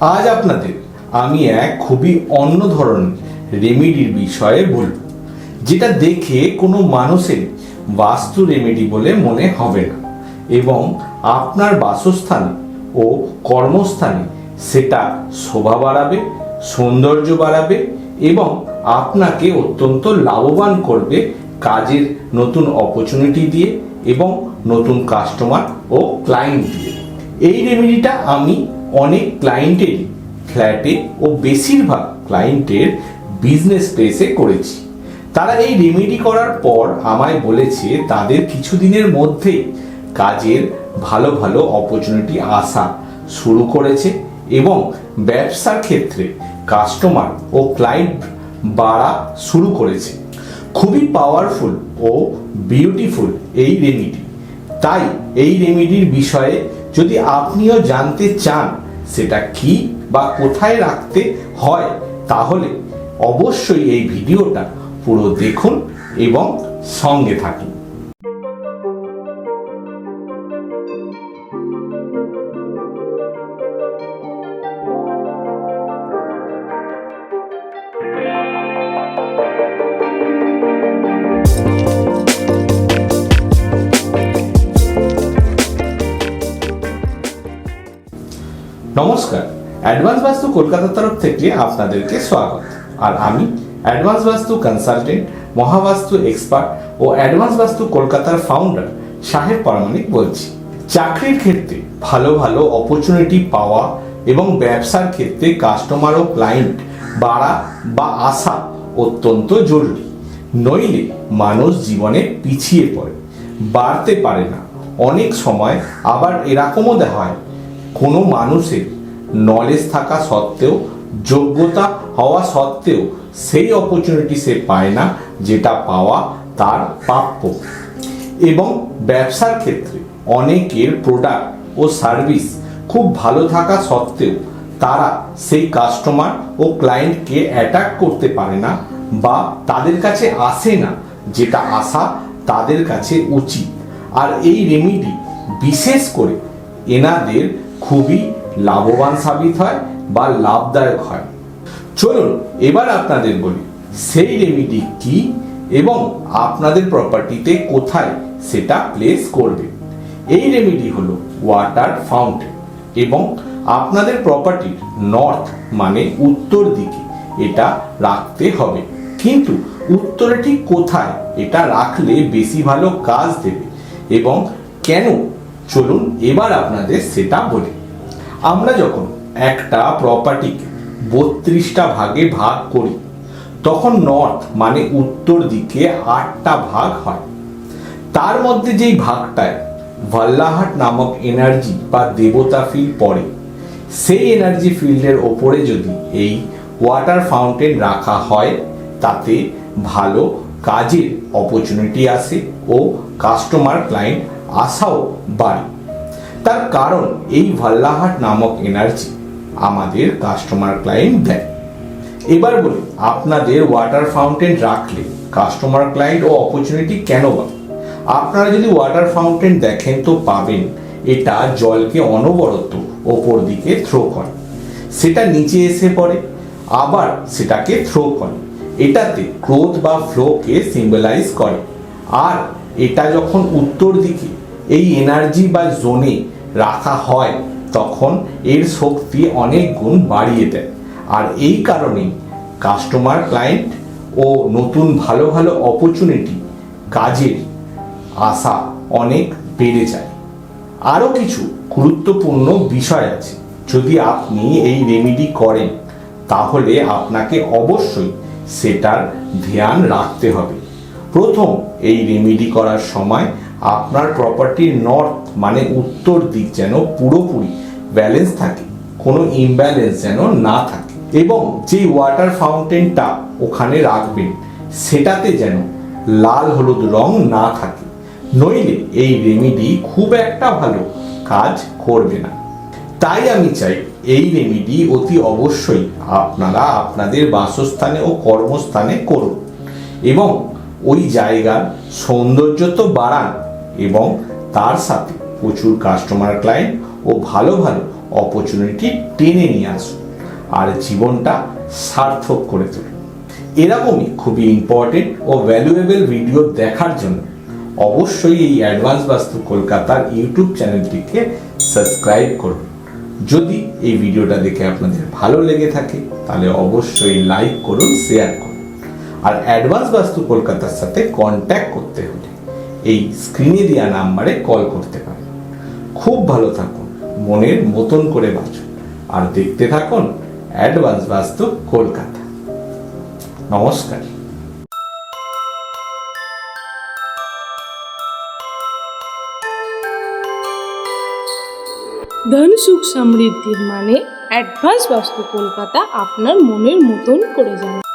আজ আপনাদের আমি এক খুবই অন্য ধরনের রেমেডির বিষয়ে বলব, যেটা দেখে কোনো মানুষের বাস্তু রেমেডি বলে মনে হবে না এবং আপনার বাসস্থানে ও কর্মস্থানে সেটা শোভা বাড়াবে, সৌন্দর্য বাড়াবে এবং আপনাকে অত্যন্ত লাভবান করবে কাজের নতুন অপরচুনিটি দিয়ে এবং নতুন কাস্টমার ও ক্লায়েন্ট দিয়ে। এই রেমেডিটা আমি অনেক ক্লায়েন্টের ফ্ল্যাটে ও বেশিরভাগ ক্লায়েন্টের বিজনেস প্লেসে করেছি। তারা এই রেমেডি করার পর আমায় বলেছে তাদের কিছুদিনের মধ্যেই কাজের ভালো ভালো অপরচুনিটি আসা শুরু করেছে এবং ব্যবসার ক্ষেত্রে কাস্টমার ও ক্লায়েন্ট বাড়া শুরু করেছে। খুবই পাওয়ারফুল ও বিউটিফুল এই রেমেডি। তাই এই রেমেডির বিষয়ে যদি আপনিও জানতে চান সেটা কি বা কোথায় রাখতে হয়, তাহলে অবশ্যই এই ভিডিওটা পুরো দেখুন এবং সঙ্গে থাকুন। নমস্কার, অ্যাডভান্স বাস্তু কলকাতার তরফ থেকে আপনাদেরকে স্বাগত। আর আমি অ্যাডভান্স বাস্তু কনসালটেন্ট, মহাবাস্তু এক্সপার্ট ও অ্যাডভান্স বাস্তু কলকাতার ফাউন্ডার সাহেব পারমাণিক বলছি। চাকরির ক্ষেত্রে ভালো ভালো অপরচুনিটি পাওয়া এবং ব্যবসার ক্ষেত্রে কাস্টমার ও ক্লায়েন্ট বাড়া বা আসা অত্যন্ত জরুরি। নইলে মানুষ জীবনে পিছিয়ে পড়ে, বাড়তে পারে না। অনেক সময় আবার এরকমও দেখা হয় কোনো মানুষের নলেজ থাকা সত্ত্বেও, যোগ্যতা হওয়া সত্ত্বেও সেই অপরচুনিটি সে পায় না যেটা পাওয়া তার প্রাপ্য। এবং ব্যবসার ক্ষেত্রে অনেকের প্রোডাক্ট ও সার্ভিস খুব ভালো থাকা সত্ত্বেও তারা সেই কাস্টমার ও ক্লায়েন্টকে অ্যাটাক করতে পারে না বা তাদের কাছে আসে না যেটা আসা তাদের কাছে উচিত। আর এই রেমেডি বিশেষ করে এনাদের খুবই লাভবান সাবিত হয় বা লাভদায়ক হয়। চলুন এবার আপনাদের বলি সেই রেমেডি কি এবং আপনাদের প্রপার্টিতে কোথায় সেটা প্লেস করবে। এই রেমেডি হলো ওয়াটার ফাউন্টেন এবং আপনাদের প্রপার্টির নর্থ মানে উত্তর দিকে এটা রাখতে হবে। কিন্তু উত্তরে ঠিক কোথায় এটা রাখলে বেশি ভালো কাজ দেবে এবং কেন, চলুন এবার আপনাদের সেটা বলি। আমরা যখন একটা প্রপার্টিকে 32টা ভাগে ভাগ করি তখন নর্থ মানে উত্তর দিকে 8টা ভাগ হয়। তার মধ্যে যেই ভাগটায় ভাল্লাহাট নামক এনার্জি বা দেবতা ফিল্ড পড়ে, সেই এনার্জি ফিল্ডের ওপরে যদি এই ওয়াটার ফাউন্টেন রাখা হয় তাতে ভালো কাজের অপরচুনিটি আসে ও কাস্টমার ক্লায়েন্ট আসাও বাড়ে। তার কারণ এই ভাল্লাহাট নামক এনার্জি আমাদের কাস্টমার ক্লায়েন্ট দেয়। এবার বলি আপনাদের ওয়াটার ফাউন্টেন রাখলে কাস্টমার ক্লায়েন্ট ও অপরচুনিটি কেন বাড়ে। আপনারা যদি ওয়াটার ফাউন্টেন দেখেন তো পাবেন এটা জলকে অনবরত ওপর দিকে থ্রো করে, সেটা নিচে এসে পড়ে, আবার সেটাকে থ্রো করে। এটাতে গ্রোথ বা ফ্লোকে সিম্বলাইজ করে। আর এটা যখন উত্তর দিকে এই এনার্জি বা জোনে রাখা হয় তখন এর শক্তি অনেক গুণ বাড়িয়ে দেয়। আর এই কারণেই কাস্টমার ক্লায়েন্ট ও নতুন ভালো ভালো অপরচুনিটি কাজের আশা অনেক বেড়ে যায়। আরও কিছু গুরুত্বপূর্ণ বিষয় আছে। যদি আপনি এই রেমেডি করেন তাহলে আপনাকে অবশ্যই সেটার ধ্যান রাখতে হবে। প্রথম, এই রেমেডি করার সময় আপনার প্রপার্টির নর্থ মানে উত্তর দিক যেন পুরোপুরি ব্যালেন্স থাকে, কোনো ইমব্যালেন্স যেন না থাকে এবং যে ওয়াটার ফাউন্টেনটা ওখানে রাখবেন সেটাতে যেন লাল হলুদ রং না থাকে, নইলে এই রেমেডি খুব একটা ভালো কাজ করবে না। তাই আমি চাই এই রেমেডি অতি অবশ্যই আপনারা আপনাদের বাসস্থানে ও কর্মস্থানে করুন এবং ওই জায়গার সৌন্দর্য তো বাড়ান এবং তার সাথে প্রচুর কাস্টমার ক্লায়েন্ট ও ভালো ভালো অপরচুনিটি টেনে নিয়ে আসুন আর জীবনটা সার্থক করে তুলুন। এরকমই খুবই ইম্পর্টেন্ট ও ভ্যালুয়েবল ভিডিও দেখার জন্য অবশ্যই এই অ্যাডভান্স বাস্তু কলকাতার ইউটিউব চ্যানেলটিকে সাবস্ক্রাইব করুন। যদি এই ভিডিওটা দেখে আপনাদের ভালো লেগে থাকে তাহলে অবশ্যই লাইক করুন, শেয়ার করুন। আর অ্যাডভান্স বাস্তু কলকাতার সাথে কন্ট্যাক্ট করতে হলে এই স্ক্রিনে দেওয়া নাম্বারে কল করতে পারেন। খুব ভালো থাকুন, মনের মতন করে বাঁচুন আর দেখতে থাকুন অ্যাডভান্স বাস্তু কলকাতা। নমস্কার। ধন সুখ সমৃদ্ধির মানে অ্যাডভান্স বাস্তু কলকাতা আপনার মনের মতন করে যান।